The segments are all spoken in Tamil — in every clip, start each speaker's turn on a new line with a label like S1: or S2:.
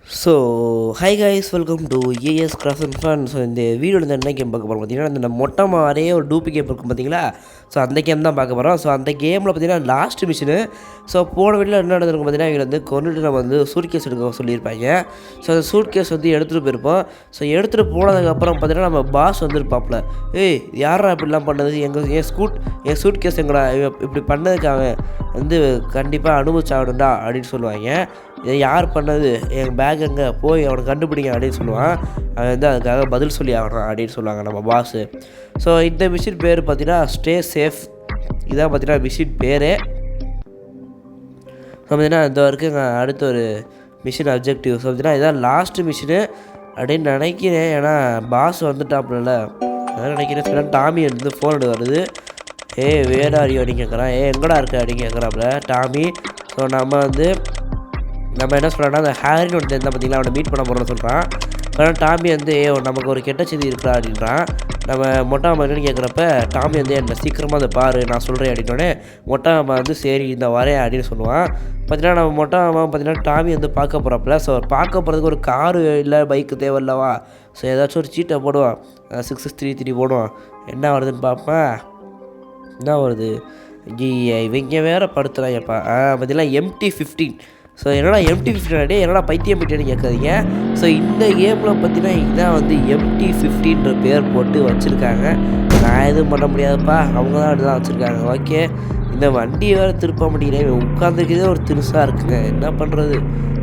S1: Hi guys, welcome to AS Craft and Fun. இந்த வீடியோவில் என்ன கேம் பார்க்க போகிறோம் பார்த்தீங்கன்னா, இந்த மொட்டை மாதிரியே ஒரு டூப்பி கேம் இருக்கும் பார்த்தீங்களா. அந்த கேம் தான் பார்க்க போகிறோம். அந்த கேமில் பார்த்தீங்கன்னா லாஸ்ட் மிஷினு. போன வீட்டில் என்ன நடந்திருக்கும் பார்த்தீங்கன்னா, இவங்க வந்து கொண்டுட்டு நம்ம சூட் கேஸ் எடுக்க சொல்லியிருப்பாங்க. அந்த சூட் கேஸ் எடுத்துகிட்டு போயிருப்போம். எடுத்துகிட்டு போனதுக்கப்புறம் பார்த்தீங்கன்னா நம்ம பாஸ் வந்துருப்பாப்புல. ஏய் யாரா இப்படிலாம் பண்ணது, என் சூட் கேஸ் எங்கடா இப்படி பண்ணதுக்காக கண்டிப்பாக அனுபவிச்சாகணும்டா அப்படின்னு சொல்லுவாங்க. இதை யார் பண்ணது, என் பேக் எங்கே போய் அவனை கண்டுபிடிங்க அப்படின்னு சொல்லுவான். அவன் அதுக்காக பதில் சொல்லி ஆகணும் அப்படின்னு சொல்லுவாங்க நம்ம பாஸு. இந்த மிஷின் பேர் பார்த்தீங்கன்னா ஸ்டே சேஃப். இதான் பார்த்தீங்கன்னா மிஷின் பேர். பார்த்தீங்கன்னா இந்த வரைக்கும் அடுத்த ஒரு மிஷின் அப்ஜெக்டிவ் பார்த்தீங்கன்னா இதான் லாஸ்ட்டு மிஷினு அப்படின்னு நினைக்கிறேன். ஏன்னா பாஸ் வந்துட்டாப்புல அதான் நினைக்கிறேன். டாமி ஃபோன் வருது. வேடா அறியோ அப்படின்னு கேட்குறான். எங்கடா இருக்க அப்படின்னு கேட்குறாப்புல டாமி. நம்ம என்ன சொல்கிறோன்னா, அந்த ஹேரின்னு ஒருத்தர் இருந்தால் பார்த்தீங்களா, அவனை மீட் பண்ண போகிறோன்னு சொல்கிறான். ஆனால் டாமி நமக்கு ஒரு கெட்ட செய்தி இருக்கா அப்படின்றான். நம்ம மொட்டாமா என்னன்னு கேட்குறப்ப டாமி என்ன சீக்கிரமாக அதை பாரு நான் சொல்கிறேன் அப்படின்னோடனே மொட்டாமா சரி இந்த வரேன் அப்படின்னு சொல்லுவான். பார்த்தீங்கன்னா நம்ம மொட்டாமா பார்த்தீங்கன்னா டாமி பார்க்க போகிறப்பல. பார்க்க போகிறதுக்கு ஒரு காரு இல்லை பைக்கு தேவையில்லவா. ஏதாச்சும் ஒரு சீட்டை போடுவான். 6633 போடுவான். என்ன வருதுன்னு பார்ப்பேன். என்ன வருது, இவங்க வேறு படுத்துகிறாங்கப்பா. பார்த்தீங்கன்னா MT-15. என்னடா MT-15 என்னடா பைத்தியம் போயிட்டேன்னு கேட்காதீங்க. இந்த கேமில் பார்த்தீங்கன்னா இதான் MT-15ன்ற பேர் போட்டு வச்சுருக்காங்க. நான் எதுவும் பண்ண முடியாதுப்பா, அவங்க தான் அப்படி தான் வச்சுருக்காங்க. ஓகே, இந்த வண்டியை வேறு திருப்ப முடியல. உட்காந்துக்கிறதே ஒரு திருசாக இருக்குங்க. என்ன பண்ணுறது.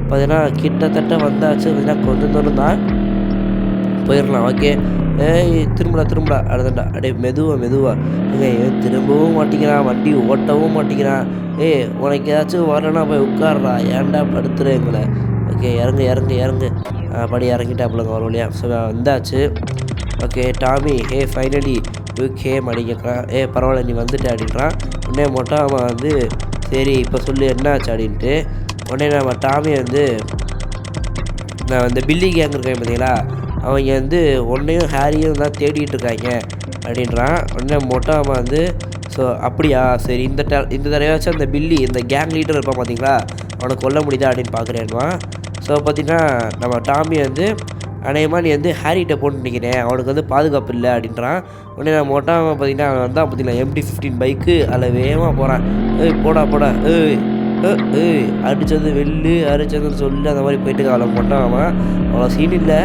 S1: பார்த்தீங்கன்னா கிட்டத்தட்ட வந்தாச்சு. பார்த்தீங்கன்னா கொஞ்சம் தூரம் தான் போயிடலாம். ஓகே, திரும்படா அடுத்தண்டா அப்படியே மெதுவாக திரும்பவும் மாட்டேங்கிறான், வண்டி ஓட்டவும் மாட்டேங்கிறான். உனக்கு ஏதாச்சும் வரலன்னா போய் உட்கார்றா, ஏன்டா படுத்துற எங்களை. ஓகே, இறங்கு படி இறங்கிட்டாப்புலங்க ஒரு வழியா. வந்தாச்சு. Okay Tommy, finally you came அப்படிங்கிறான். பரவாயில்ல நீ வந்துட்ட அப்படின்றான். உடனே மொட்டை அவன் சரி இப்போ சொல்லு என்னாச்சு அப்படின்ட்டு. உடனே நம்ம டாமி நான் பில்லி கேங் இருக்கேன் பார்த்தீங்களா, அவங்க ஒன்றையும் ஹேரியும் தான் தேடிட்டு இருக்காங்க அப்படின்றான். உடனே மொட்டாமா அப்படியா சரி இந்த தடவையாச்சும் அந்த பில்லி இந்த கேங் லீடர் இருப்பான் பார்த்தீங்களா, அவனை கொல்ல முடியுதா அப்படின்னு பார்க்குறேன்வான். பார்த்தீங்கன்னா நம்ம டாமி அநேகமாக நீ ஹேரிகிட்ட போட்டு நிற்கிறேன், அவனுக்கு பாதுகாப்பு இல்லை அப்படின்றான். உடனே நான் மொட்டாமா பார்த்தீங்கன்னா அவன் வந்தால் பார்த்தீங்கன்னா MT-15 பைக்கு அதில் வேகமாக போகிறான். போடா அடித்தது அடித்ததுன்னு சொல்லி அந்த மாதிரி போயிட்டு அவளை மொட்டாமா அவ்வளோ சீன் இல்லை.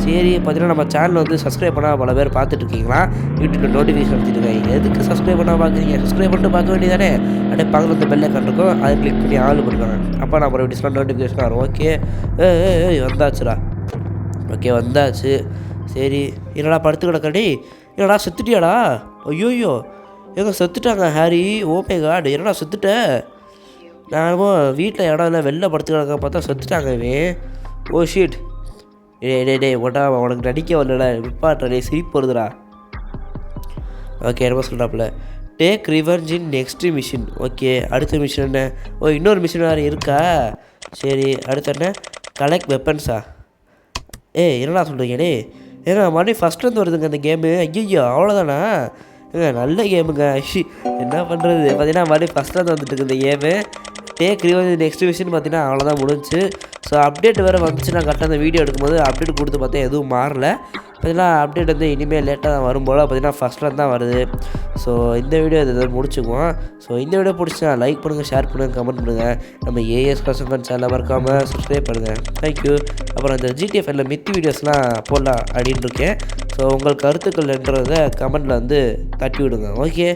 S1: சரி பார்த்தீங்கன்னா நம்ம சேனல் சப்ஸ்கிரைப் பண்ணால் பல பேர் பார்த்துட்டு இருக்கீங்களா, யூடியூப்பில் நோட்டிஃபிகேஷன் எடுத்துருக்கேன். எதுக்கு சப்ஸ்கிரைப் பண்ணால் பார்க்குறீங்க, சப்ஸ்கிரைப் பண்ணிட்டு பார்க்க வேண்டியதானே. அப்படியே பக்கத்தில் பெல்லை கண்டிருக்கோம், அதை கிளிக் பண்ணி ஆள் பண்ணிக்கோங்க. அப்போ நான் அப்புறம் டிஸ்கவுண்ட் நோட்டிஃபிகேஷன் வரும். ஓகே, வந்தாச்சுடா. ஓகே வந்தாச்சு. சரி என்னடா படுத்து கிடக்கடி, என்னடா செத்துட்டியாடா. ஐயோயோ எங்கே செத்துட்டாங்க ஹேரி. ஓபே காட், என்னடா செத்துட்ட. நான் வீட்டில் இடம் இல்லை வெளில படுத்து கிடக்க பார்த்தா செத்துட்டாங்க இவன். ஓ ஷீட். டே ஓட்டா உனக்கு நடிக்க வரல விப்பாட்டே சிரிப்பு வருதுடா. ஓகே என்னமோ சொல்கிறாப்புல. Take revenge in next mission. Okay அடுத்த மிஷின் என்ன, இன்னொரு மிஷின் வேறு இருக்கா. சரி அடுத்த என்ன, கலெக்ட் வெப்பன்ஸா. என்னடா சொல்கிறீங்க மறுபடியும் ஃபஸ்ட்லேருந்து வருதுங்க அந்த கேமு. ஐயோ அவ்வளோதானா, நல்ல கேமுங்க. என்ன பண்ணுறது. பார்த்தீங்கன்னா மறுபடியும் ஃபஸ்ட்லேருந்து வந்துட்டு இந்த game. Take revenge next machine பார்த்தீங்கன்னா அவ்வளோதான் முடிஞ்சு. அப்டேட் வேறு வந்துச்சு. நான் கரெக்டாக அந்த வீடியோ எடுக்கும்போது அப்டேட் கொடுத்து பார்த்தா எதுவும் மாறல. பார்த்தீங்கன்னா அப்டேட் இனிமேல் லேட்டாக தான் வரும் போல். பார்த்தீங்கன்னா ஃபஸ்ட்டில் தான் வருது. இந்த வீடியோ இதை முடிச்சுக்குவோம். இந்த வீடியோ பிடிச்சா லைக் பண்ணுங்கள், ஷேர் பண்ணுங்கள், கமெண்ட் பண்ணுங்கள். நம்ம ஏஎஸ் கஸ்டமர் சேனலை மறக்காமல் சப்ஸ்கிரைப் பண்ணுங்கள். தேங்க்யூ. அப்புறம் இந்த GTFல மித்தி வீடியோஸ்லாம் போடலாம் அப்படின்னு இருக்கேன். உங்கள் கருத்துக்கள் என்றதை கமெண்ட்டில் தட்டி விடுங்க. ஓகே